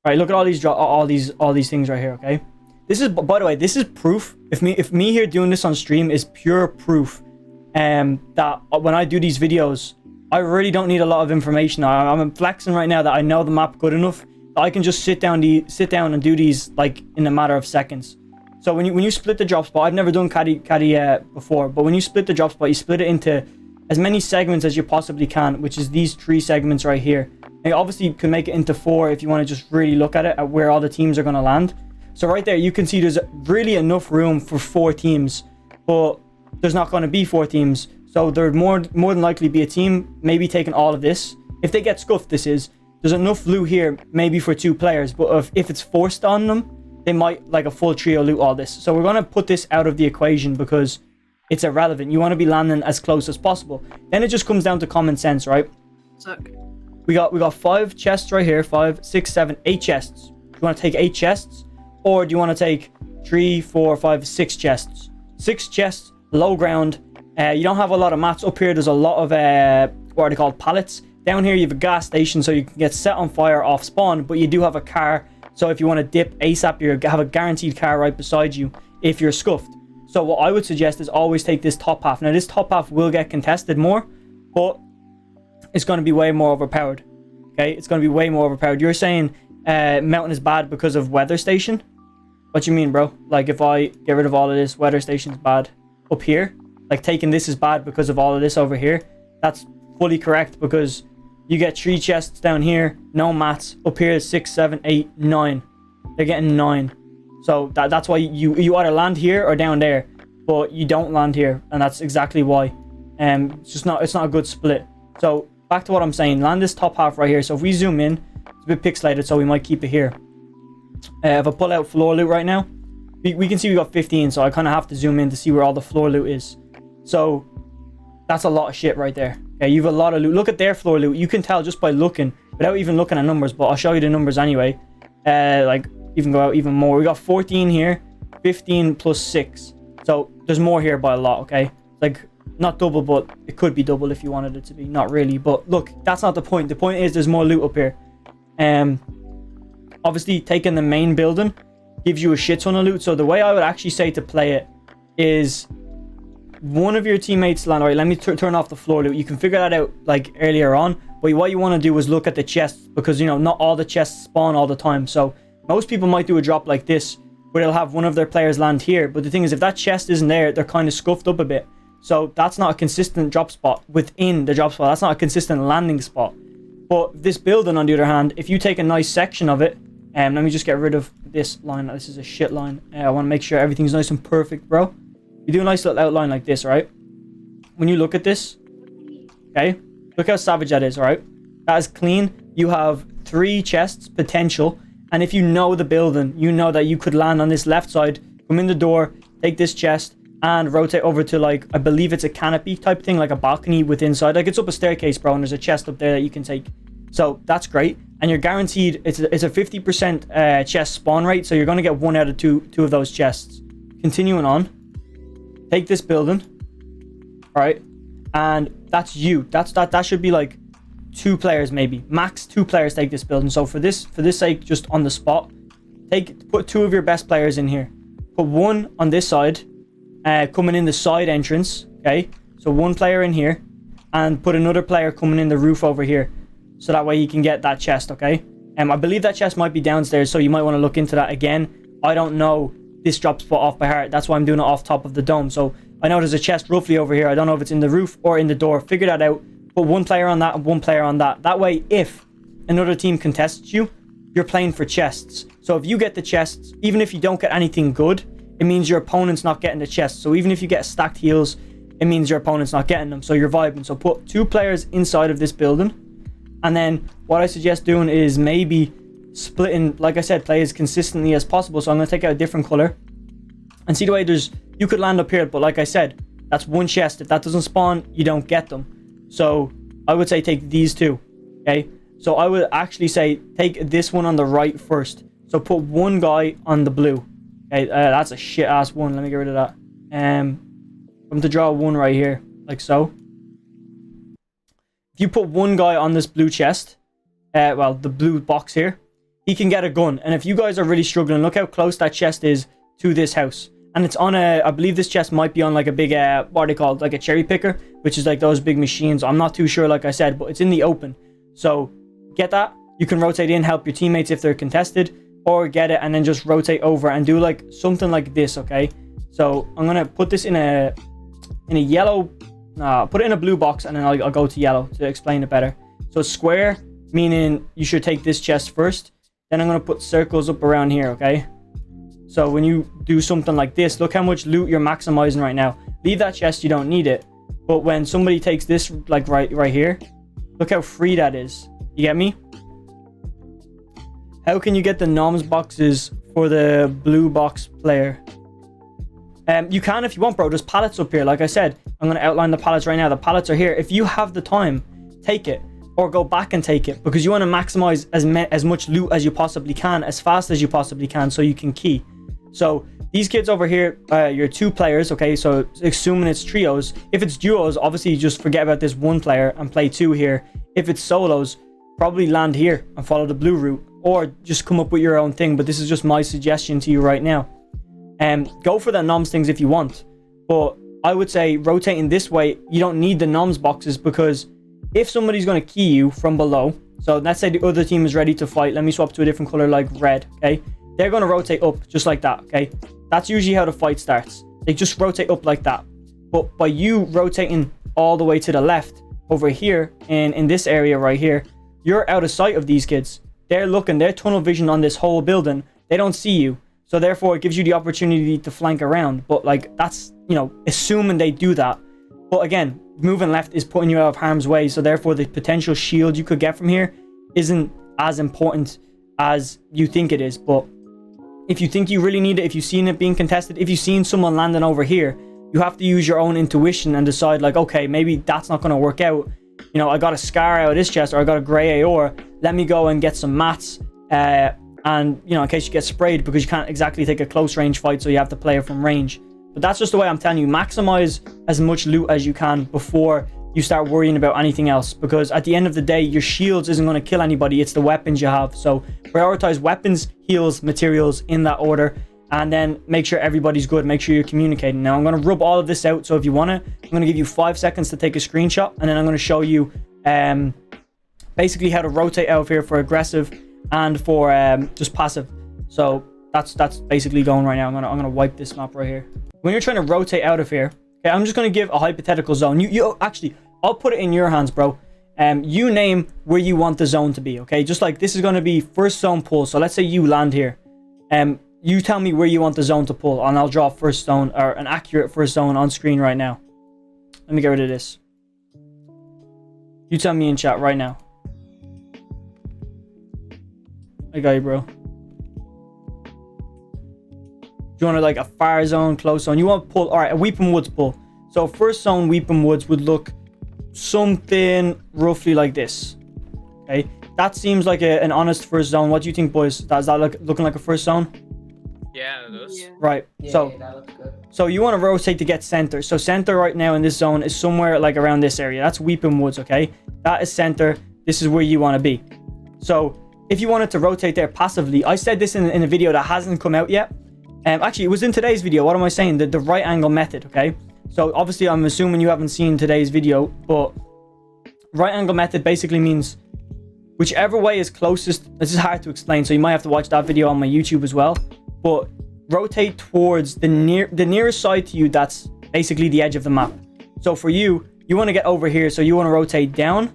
Right, look at all these things right here, okay? This is, by the way, this is proof. If me here doing this on stream is pure proof that when I do these videos, I really don't need a lot of information. I'm flexing right now that I know the map good enough that I can just sit down and do these like in a matter of seconds. So when you split the drop spot, I've never done caddy before, but when you split the drop spot, you split it into as many segments as you possibly can, which is these 3 segments right here. And obviously you can make it into 4 if you want to just really look at it, at where all the teams are going to land. So right there, you can see there's really enough room for 4 teams, but there's not going to be 4 teams. So there'd more than likely be a team maybe taking all of this. If they get scuffed, there's enough loot here maybe for 2 players, but if it's forced on them, they might like a full trio loot all this. So we're going to put this out of the equation because it's irrelevant. You want to be landing as close as possible. Then it just comes down to common sense, right? Sick. We got 5 chests right here. 5, 6, 7, 8 chests. Do you want to take 8 chests? Or do you want to take 3, 4, 5, 6 chests? 6 chests, low ground. You don't have a lot of mats. Up here, there's a lot of, what are they called? Pallets. Down here, you have a gas station, so you can get set on fire off spawn, but you do have a car. So if you want to dip ASAP, you have a guaranteed car right beside you if you're scuffed. So what I would suggest is always take this top half. Now, this top half will get contested more, but it's going to be way more overpowered. Okay, it's going to be way more overpowered. You're saying mountain is bad because of weather station? What do you mean, bro? Like, if I get rid of all of this, weather station's bad. Up here, like taking this is bad because of all of this over here. That's fully correct because you get 3 chests down here, no mats. Up here is 6, 7, 8, 9. They're getting 9. So that's why you either land here or down there, but you don't land here, and that's exactly why. It's not a good split. So back to what I'm saying, land this top half right here. So if we zoom in, it's a bit pixelated, so we might keep it here. If I pull out floor loot right now, we can see we got 15, so I kind of have to zoom in to see where all the floor loot is. So that's a lot of shit right there. Okay, you have a lot of loot. Look at their floor loot. You can tell just by looking, without even looking at numbers, but I'll show you the numbers anyway. Like, even go out even more. We got 14 here, 15 plus 6. So there's more here by a lot, okay? Like, not double, but it could be double if you wanted it to be. Not really, but look, that's not the point. The point is there's more loot up here. Obviously, taking the main building gives you a shit ton of loot. So the way I would actually say to play it is one of your teammates land. All right, let me turn off the floor loot. You can figure that out like earlier on. But what you want to do is look at the chests because, you know, not all the chests spawn all the time. So most people might do a drop like this where they'll have one of their players land here. But the thing is, if that chest isn't there, they're kind of scuffed up a bit. So that's not a consistent drop spot within the drop spot. That's not a consistent landing spot. But this building, on the other hand, if you take a nice section of it, let me just get rid of this line. This is a shit line. I want to make sure everything's nice and perfect, bro. You do a nice little outline like this, right? When you look at this, okay, look how savage that is, right? That is clean. You have 3 chests potential, and if you know the building, you know that you could land on this left side, come in the door, take this chest, and rotate over to, like, I believe it's a canopy type thing, like a balcony with inside. Like, it's up a staircase, bro, and there's a chest up there that you can take. So that's great, and you're guaranteed. It's a 50% chest spawn rate, so you're going to get 1 out of 2 of those chests. Continuing on. Take this building, right? And that's you. That should be like 2 players maybe. Max 2 players take this building. So for this sake, just on the spot, put 2 of your best players in here. Put 1 on this side, coming in the side entrance, okay? So 1 player in here, and put another player coming in the roof over here. So that way you can get that chest, okay? I believe that chest might be downstairs, so you might want to look into that again. I don't know this drop spot off by heart. That's why I'm doing it off top of the dome. So I know there's a chest roughly over here. I don't know if it's in the roof or in the door. Figure that out. Put 1 player on that and 1 player on that. That way, if another team contests you, you're playing for chests. So if you get the chests, even if you don't get anything good, it means your opponent's not getting the chests. So even if you get stacked heals, it means your opponent's not getting them. So you're vibing. So put 2 players inside of this building. And then what I suggest doing is maybe splitting, like I said, play as consistently as possible. So I'm going to take out a different color and see the way you could land up here, but like I said, that's 1 chest. If that doesn't spawn, you don't get them. So I would say take these 2, okay? So I would actually say take this one on the right first. So put 1 guy on the blue. Okay, that's a shit ass 1. Let me get rid of that. I'm going to draw 1 right here, like so. If you put 1 guy on this blue chest, well, the blue box here, he can get a gun. And if you guys are really struggling, look how close that chest is to this house. And it's on a, I believe this chest might be on like a big, what are they called? Like a cherry picker, which is like those big machines. I'm not too sure, like I said, but it's in the open. So get that. You can rotate in, help your teammates if they're contested, or get it and then just rotate over and do like something like this, okay? So I'm gonna put this in a yellow, put it in a blue box, and then I'll go to yellow to explain it better. So square, meaning you should take this chest first. Then I'm gonna put circles up around here, okay? So when you do something like this, look how much loot you're maximizing right now. Leave that chest, you don't need it. But when somebody takes this, like right here, look how free that is. You get me? How can you get the noms boxes for the blue box player? You can if you want, bro. There's pallets up here. Like I said, I'm going to outline the pallets right now. The pallets are here. If you have the time, take it. Or go back and take it. Because you want to maximize as much loot as you possibly can. As fast as you possibly can. So you can key. So these kids over here, you're 2 players. Okay, so assuming it's trios. If it's duos, obviously you just forget about this 1 player and play 2 here. If it's solos, probably land here and follow the blue route. Or just come up with your own thing. But this is just my suggestion to you right now. Go for the noms things if you want, but I would say rotating this way, you don't need the noms boxes, because if somebody's going to key you from below, so let's say the other team is ready to fight, let me swap to a different color like red, okay? They're going to rotate up just like that, okay? That's usually how the fight starts. They just rotate up like that. But by you rotating all the way to the left over here and in this area right here, you're out of sight of these kids. They're looking, they're tunnel vision on this whole building. They don't see you. So therefore, it gives you the opportunity to flank around. But like, that's, you know, assuming they do that. But again, moving left is putting you out of harm's way. So therefore, the potential shield you could get from here isn't as important as you think it is. But if you think you really need it, if you've seen it being contested, if you've seen someone landing over here, you have to use your own intuition and decide like, okay, maybe that's not going to work out. You know, I got a scar out of this chest, or I got a grey AOR. Let me go and get some mats. And, you know, in case you get sprayed, because you can't exactly take a close range fight, so you have to play it from range. But that's just the way I'm telling you. Maximize as much loot as you can before you start worrying about anything else. Because at the end of the day, your shields isn't going to kill anybody. It's the weapons you have. So prioritize weapons, heals, materials in that order. And then make sure everybody's good. Make sure you're communicating. Now, I'm going to rub all of this out. So if you want it, I'm going to give you 5 seconds to take a screenshot. And then I'm going to show you basically how to rotate out of here for aggressive and for just passive. So that's basically going right now. I'm gonna wipe this map right here. When you're trying to rotate out of here, okay, I'm just gonna give a hypothetical zone. You actually, I'll put it in your hands, bro. You name where you want the zone to be, okay? Just like this is gonna be first zone pull. So let's say you land here. You tell me where you want the zone to pull, and I'll draw first zone, or an accurate first zone on screen right now. Let me get rid of this. You tell me in chat right now. I got you, bro. Do you want like a fire zone, close zone? You want to pull, all right, a Weeping Woods pull. So first zone Weeping Woods would look something roughly like this. Okay, that seems like an honest first zone. What do you think, boys? Does that look looking like a first zone? Yeah, it does. Yeah. Right. Yeah, so yeah, that looks good. So you want to rotate to get center. So center right now in this zone is somewhere like around this area. That's Weeping Woods, okay? That is center. This is where you want to be. So if you wanted to rotate there passively, I said this in a video that hasn't come out yet. Actually, it was in today's video. What am I saying? The right angle method, okay? So obviously, I'm assuming you haven't seen today's video, but right angle method basically means whichever way is closest. This is hard to explain, so you might have to watch that video on my YouTube as well. But rotate towards the nearest side to you. That's basically the edge of the map. So for you, you want to get over here. So you want to rotate down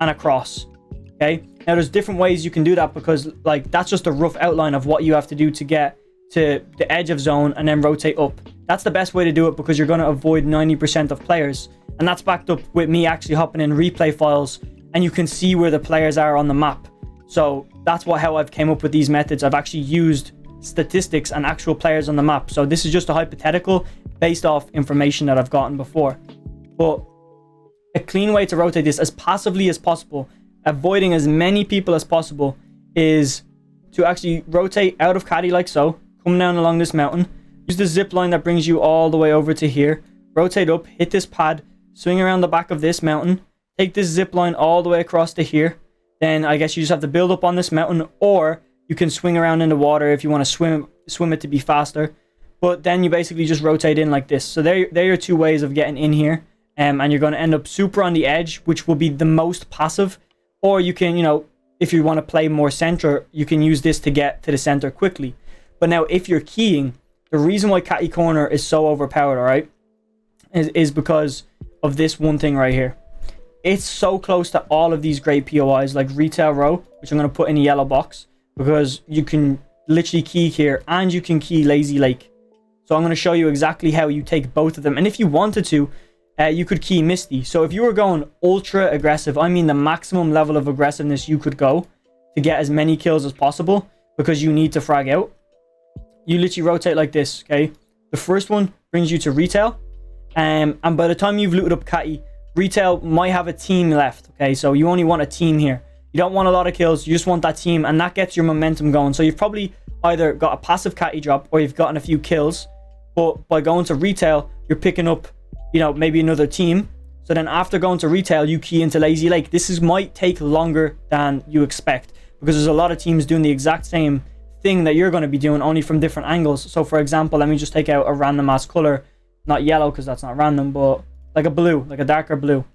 and across, okay? Now, there's different ways you can do that, because like that's just a rough outline of what you have to do to get to the edge of zone and then rotate up. That's the best way to do it, because you're going to avoid 90% of players. And that's backed up with me actually hopping in replay files, and you can see where the players are on the map. So that's how I've came up with these methods. I've actually used statistics and actual players on the map. So this is just a hypothetical based off information that I've gotten before. But a clean way to rotate this as passively as possible, avoiding as many people as possible, is to actually rotate out of caddy like so, come down along this mountain, use the zip line that brings you all the way over to here, rotate up, hit this pad, swing around the back of this mountain, take this zip line all the way across to here. Then I guess you just have to build up on this mountain, or You can swing around in the water if you want to swim it to be faster. But then you basically just rotate in like this. So there are two ways of getting in here. And you're going to end up super on the edge, which will be the most passive. Or you can, if you want to play more center, you can use this to get to the center quickly. But now if you're keying, the reason why Catty Corner is so overpowered, all right, is because of this one thing right here. It's so close to all of these great POIs like Retail Row, which I'm going to put in the yellow box, because you can literally key here and you can key Lazy Lake. So I'm going to show you exactly how you take both of them. And if you wanted to, you could key Misty. So if you were going ultra aggressive, I mean the maximum level of aggressiveness you could go to get as many kills as possible, because you need to frag out, you literally rotate like this, okay? The first one brings you to Retail. And by the time you've looted up Catty, Retail might have a team left, okay? So you only want a team here. You don't want a lot of kills, you just want that team, and that gets your momentum going. So you've probably either got a passive Catty drop or you've gotten a few kills. But by going to Retail, you're picking up, maybe another team. So then after going to Retail, you key into Lazy Lake. This might take longer than you expect, because there's a lot of teams doing the exact same thing that you're going to be doing, only from different angles. So for example, let me just take out a random ass color, not yellow because that's not random, but like a blue, like a darker blue.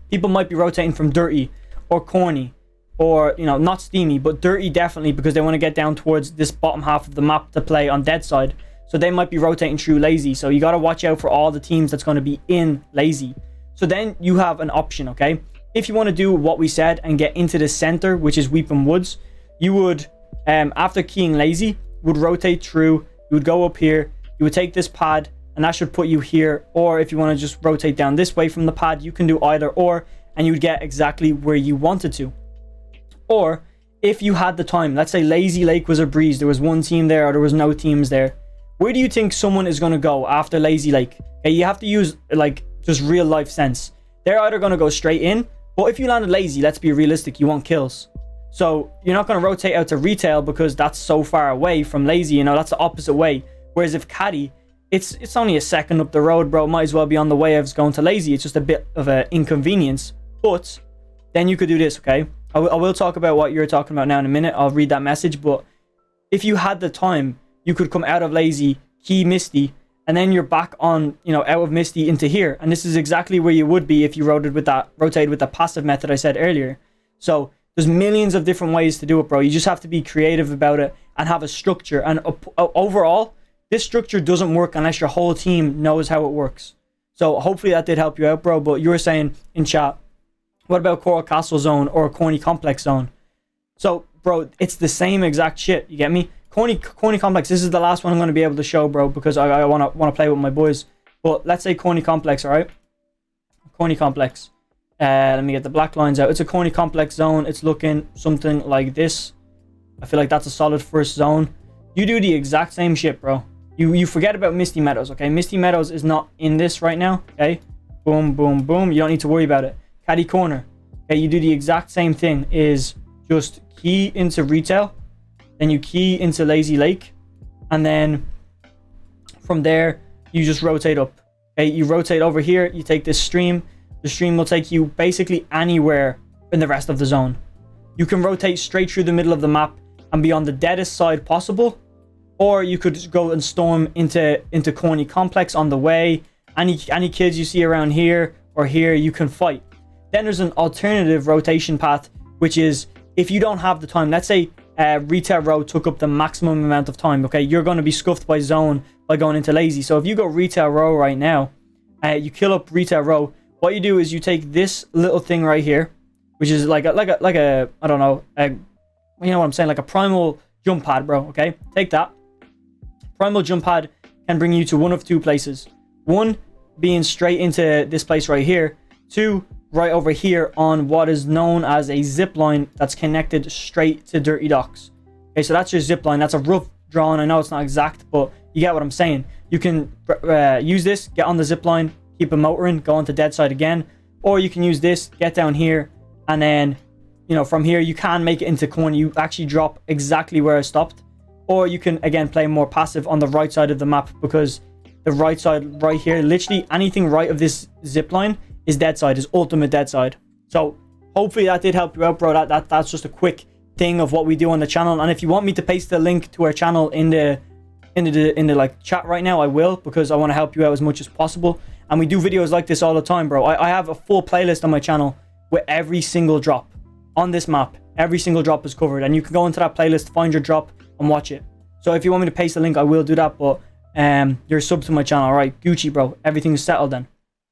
People might be rotating from Dirty or Corny, or not Steamy, but Dirty definitely, because they want to get down towards this bottom half of the map to play on Dead Side. So they might be rotating through Lazy. So you got to watch out for all the teams that's going to be in Lazy. So then you have an option, okay? If you want to do what we said and get into the center, which is Weeping Woods, you would, after keying Lazy, would rotate through. You would go up here. You would take this pad, and that should put you here. Or if you want to just rotate down this way from the pad, you can do either or, and you would get exactly where you wanted to. Or if you had the time, let's say Lazy Lake was a breeze, there was one team there or there was no teams there, where do you think someone is going to go after Lazy Lake? Okay, you have to use like just real life sense. They're either going to go straight in, but if you landed Lazy, let's be realistic, you want kills. So you're not going to rotate out to Retail because that's so far away from Lazy, that's the opposite way. Whereas if Catty, it's only a second up the road, bro, might as well be on the way of going to Lazy. It's just a bit of an inconvenience, but then you could do this, okay? I will talk about what you're talking about now in a minute. I'll read that message, but if you had the time, you could come out of Lazy, key Misty, and then you're back on, out of Misty into here. And this is exactly where you would be if you rotated with the passive method I said earlier. So there's millions of different ways to do it, bro. You just have to be creative about it and have a structure. And overall, this structure doesn't work unless your whole team knows how it works. So hopefully that did help you out, bro. But you were saying in chat, what about Coral Castle Zone or Corny Complex Zone? So, bro, it's the same exact shit. You get me? Corny Complex, this is the last one I'm going to be able to show, bro, because I want to play with my boys. But let's say Corny Complex, all right? Corny Complex. Let me get the black lines out. It's a Corny Complex zone. It's looking something like this. I feel like that's a solid first zone. You do the exact same shit, bro. You forget about Misty Meadows, okay? Misty Meadows is not in this right now, okay? Boom, boom, boom. You don't need to worry about it. Catty Corner. Okay, you do the exact same thing. Is just key into Retail. Then you key into Lazy Lake, and then from there you just rotate up. Okay, you rotate over here, you take this stream. The stream will take you basically anywhere in the rest of the zone. You can rotate straight through the middle of the map and be on the deadest side possible, or you could go and storm into Corny Complex on the way. Any kids you see around here or here, you can fight. Then there's an alternative rotation path, which is if you don't have the time. Let's say Retail Row took up the maximum amount of time, okay? You're going to be scuffed by zone by going into Lazy. So if you go Retail Row right now, you kill up Retail Row. What you do is you take this little thing right here, which is like a I don't know, you know what I'm saying, like a primal jump pad, bro, okay? Take that. Primal jump pad can bring you to one of two places. One, being straight into this place right here. Two, right over here on what is known as a zip line that's connected straight to Dirty Docks. Okay, so that's your zip line. That's a rough drawing. I know it's not exact, but you get what I'm saying. You can use this, get on the zip line, keep a motoring, go onto Dead Side again, or you can use this, get down here, and then from here you can make it into Corny. You actually drop exactly where I stopped, or you can again play more passive on the right side of the map, because the right side right here, literally anything right of this zip line is Dead Side, is ultimate Dead Side. So hopefully that did help you out, bro. That's just a quick thing of what we do on the channel. And if you want me to paste the link to our channel in the like chat right now, I will, because I want to help you out as much as possible. And we do videos like this all the time, bro. I have a full playlist on my channel with every single drop on this map. Every single drop is covered, and you can go into that playlist, find your drop, and watch it. So if you want me to paste the link, I will do that. But you're sub to my channel, all right? Gucci, bro. Everything's settled then.